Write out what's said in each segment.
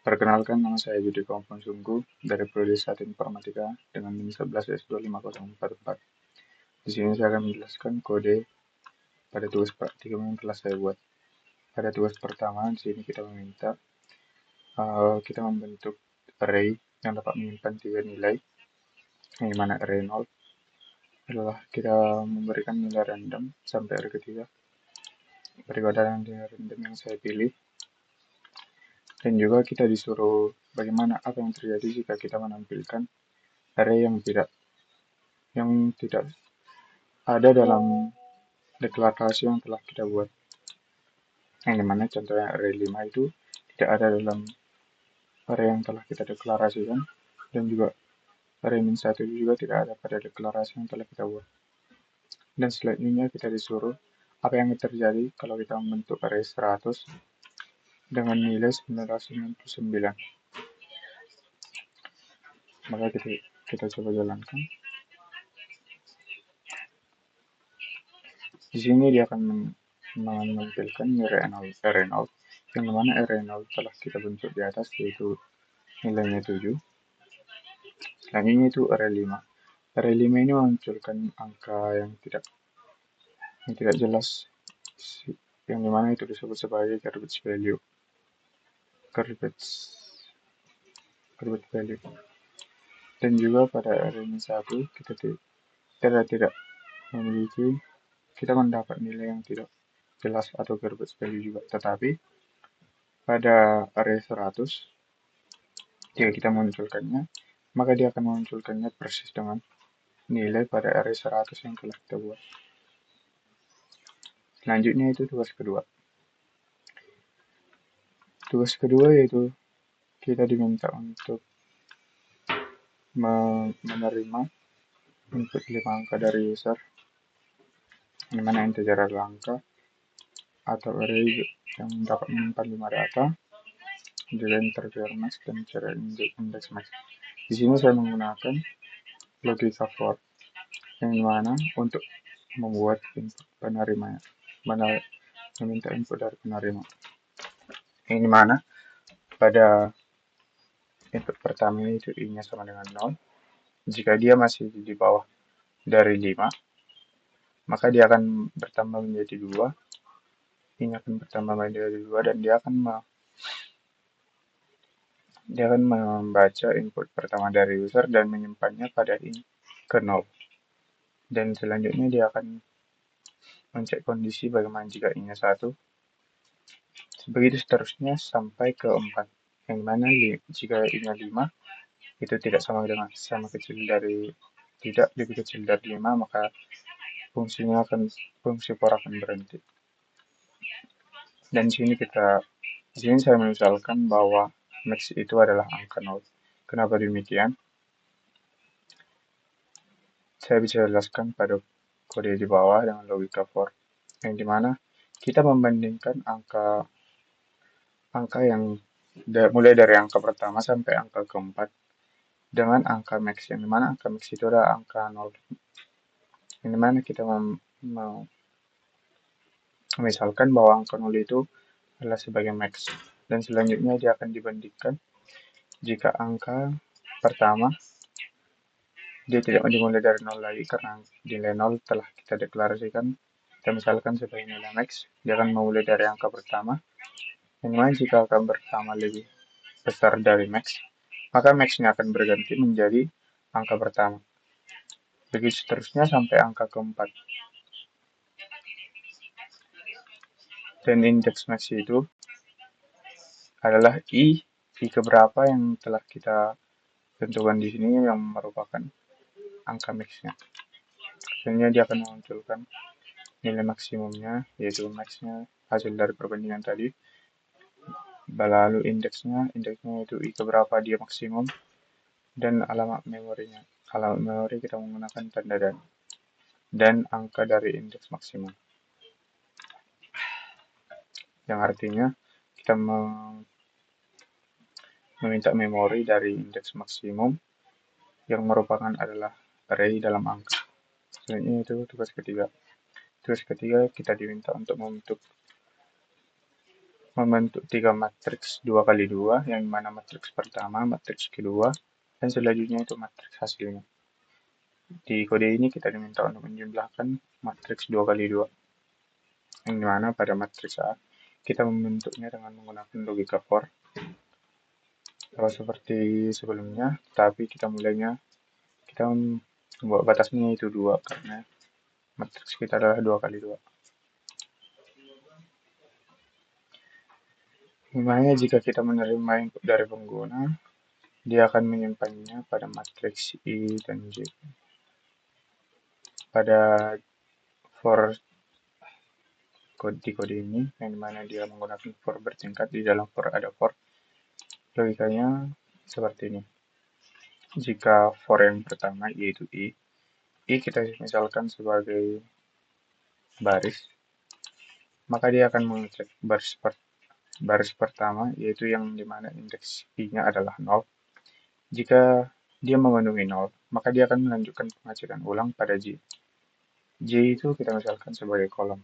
Perkenalkan, nama saya Yudi Kompon Sunggu dari Prodi 1 Informatika dengan NIM 11S25044. Di sini saya akan menjelaskan kode pada tugas praktikum yang telah saya buat. Pada tugas pertama, di sini kita meminta kita membentuk array yang dapat menyimpan 3 nilai, yang dimana array 0 adalah kita memberikan nilai random sampai array ketiga daripada nilai random yang saya pilih. Dan juga kita disuruh bagaimana apa yang terjadi jika kita menampilkan array yang tidak ada dalam deklarasi yang telah kita buat. Yang dimana contohnya array 5 itu tidak ada dalam array yang telah kita deklarasikan, dan juga array min 1 juga tidak ada pada deklarasi yang telah kita buat. Dan selanjutnya kita disuruh apa yang terjadi kalau kita membentuk array 100 dengan nilai 999. Maka kita coba jalankan. Di sini dia akan menampilkan nilai array 0, yang mana array 0 telah kita bentuk di atas, yaitu nilainya 7. Selanjutnya itu array 5. Array 5 ini memunculkan angka yang tidak jelas, yang dimana itu disebut sebagai garbage value. Dan juga pada array 1 kita tidak memiliki, kita mendapat nilai yang tidak jelas atau garbage value juga. Tetapi pada array 100 jika kita munculkannya, maka dia akan memunculkannya persis dengan nilai pada array 100 yang telah kita buat. Selanjutnya itu tugas kedua. Tugas kedua yaitu kita diminta untuk menerima input 5 angka dari user, di mana integer adalah angka, atau array yang dapat menyimpan 5 data, juga integer max dan cara index max. Di sini saya menggunakan logika for, yang mana untuk membuat input penerimanya, meminta input dari penerima. Yang dimana pada input pertama itu i-nya sama dengan 0. Jika dia masih di bawah dari 5, maka dia akan bertambah menjadi 2. I-nya akan bertambah menjadi 2 dan dia akan membaca input pertama dari user dan menyimpannya pada i ke 0. Dan selanjutnya dia akan mencek kondisi bagaimana jika i-nya 1. Begitu seterusnya sampai ke 4. Yang mana jika i-nya 5 itu tidak lebih kecil dari 5, maka fungsi for akan berhenti. Dan di sini saya misalkan bahwa max itu adalah angka 0. Kenapa demikian? Saya bisa jelaskan pada kode di bawah dengan logika for, yang dimana kita membandingkan angka yang mulai dari angka pertama sampai angka keempat dengan angka max, yang dimana angka max itu adalah angka 0. Yang dimana kita misalkan bahwa angka 0 itu adalah sebagai max. Dan selanjutnya dia akan dibandingkan jika angka pertama dia tidak dimulai dari 0 lagi, karena nilai 0 telah kita deklarasikan, kita misalkan sebagai nilai max. Dia akan memulai dari angka pertama, yang mana jika angka pertama lebih besar dari max, maka max-nya akan berganti menjadi angka pertama. Begitu seterusnya sampai angka keempat. Dan indeks max itu adalah i keberapa yang telah kita tentukan di sini, yang merupakan angka max-nya. Selanjutnya dia akan memunculkan nilai maksimumnya, yaitu max-nya hasil dari perbandingan tadi. Lalu indeksnya itu i keberapa dia maksimum, dan alamat memorinya. Alamat memori kita menggunakan tanda dan angka dari indeks maksimum, yang artinya kita meminta memori dari indeks maksimum yang merupakan adalah array dalam angka. Selanjutnya itu tugas ketiga. Tugas ketiga kita diminta untuk membentuk 3 matriks 2 kali 2, yang mana matriks pertama, matriks kedua, dan selanjutnya itu matriks hasilnya. Di kode ini kita diminta untuk menjumlahkan matriks 2 kali 2, yang dimana pada matriks A kita membentuknya dengan menggunakan logika for. Kalau seperti sebelumnya, tapi kita membuat batasnya itu 2 karena matriks kita adalah 2 kali 2. Dimana jika kita menerima input dari pengguna, dia akan menyimpannya pada matriks I dan J. Pada for di kode ini, yang dimana dia menggunakan for bertingkat, di dalam for ada for. Logikanya seperti ini. Jika for yang pertama yaitu I kita misalkan sebagai baris, maka dia akan mengecek baris pertama, yaitu yang dimana indeks I-nya adalah 0. Jika dia memenuhi 0, maka dia akan melanjutkan pengecekan ulang pada J. J itu kita misalkan sebagai kolom.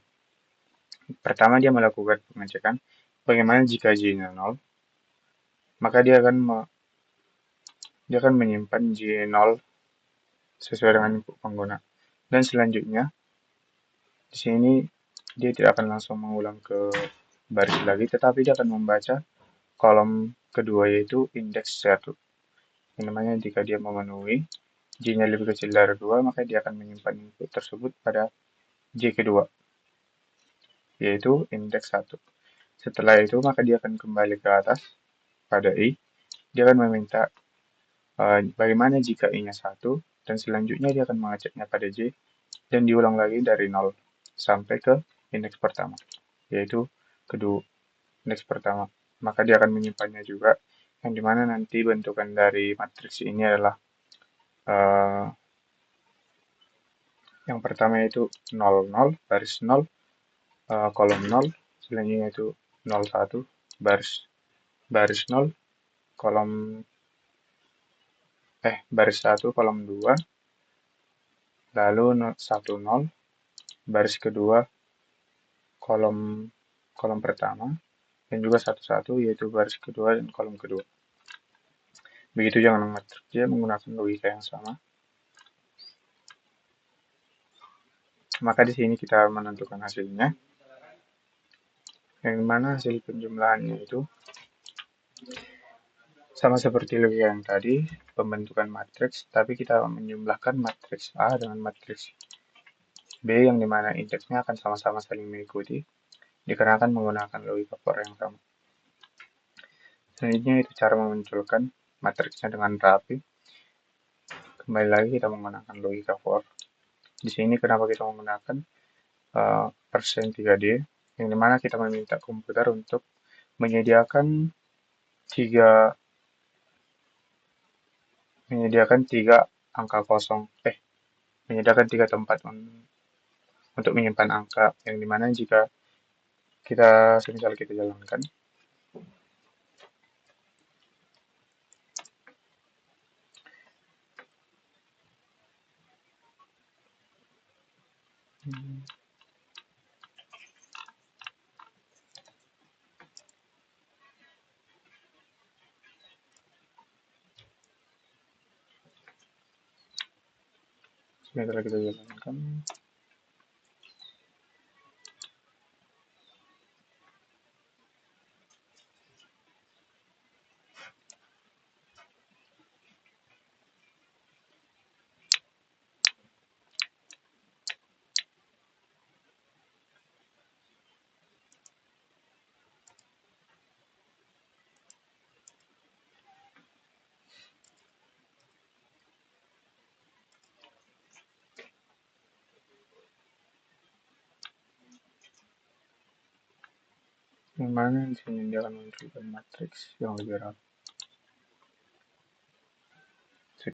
Pertama dia melakukan pengecekan, bagaimana jika J-nya 0, maka dia akan menyimpan J0 sesuai dengan input pengguna. Dan selanjutnya, di sini dia tidak akan langsung mengulang ke baris lagi, tetapi dia akan membaca kolom kedua yaitu indeks 1. Yang namanya jika dia memenuhi J-nya lebih kecil dari 2, maka dia akan menyimpan input tersebut pada J kedua, yaitu indeks 1. Setelah itu, maka dia akan kembali ke atas pada I. Dia akan meminta bagaimana jika I-nya 1, dan selanjutnya dia akan mengeceknya pada J, dan diulang lagi dari 0 sampai ke indeks pertama, yaitu kedua indeks pertama. Maka dia akan menyimpannya juga, yang dimana nanti bentukan dari matriks ini adalah yang pertama itu 0, 0, baris 0, kolom 0, selanjutnya itu 0, 1, baris 0, kolom baris 1, kolom 2, lalu 1, 0, baris kedua, kolom pertama, dan juga 1, 1, yaitu baris kedua dan kolom kedua. Begitu jangan matriks dia menggunakan logika yang sama. Maka di sini kita menentukan hasilnya, yang mana hasil penjumlahannya itu sama seperti logika yang tadi, pembentukan matriks, tapi kita menjumlahkan matriks A dengan matriks B, yang dimana indeksnya akan sama-sama saling mengikuti, dikarenakan menggunakan logika for yang sama. Selanjutnya itu cara memunculkan matriksnya dengan rapi. Kembali lagi kita menggunakan logika for. Di sini kenapa kita menggunakan persen 3D, yang dimana kita meminta komputer untuk menyediakan tiga angka kosong, menyediakan 3 tempat untuk menyimpan angka, yang dimana jika semisal kita jalankan, yang mana di sini dia akan menunjukkan matriks yang lebih rapi.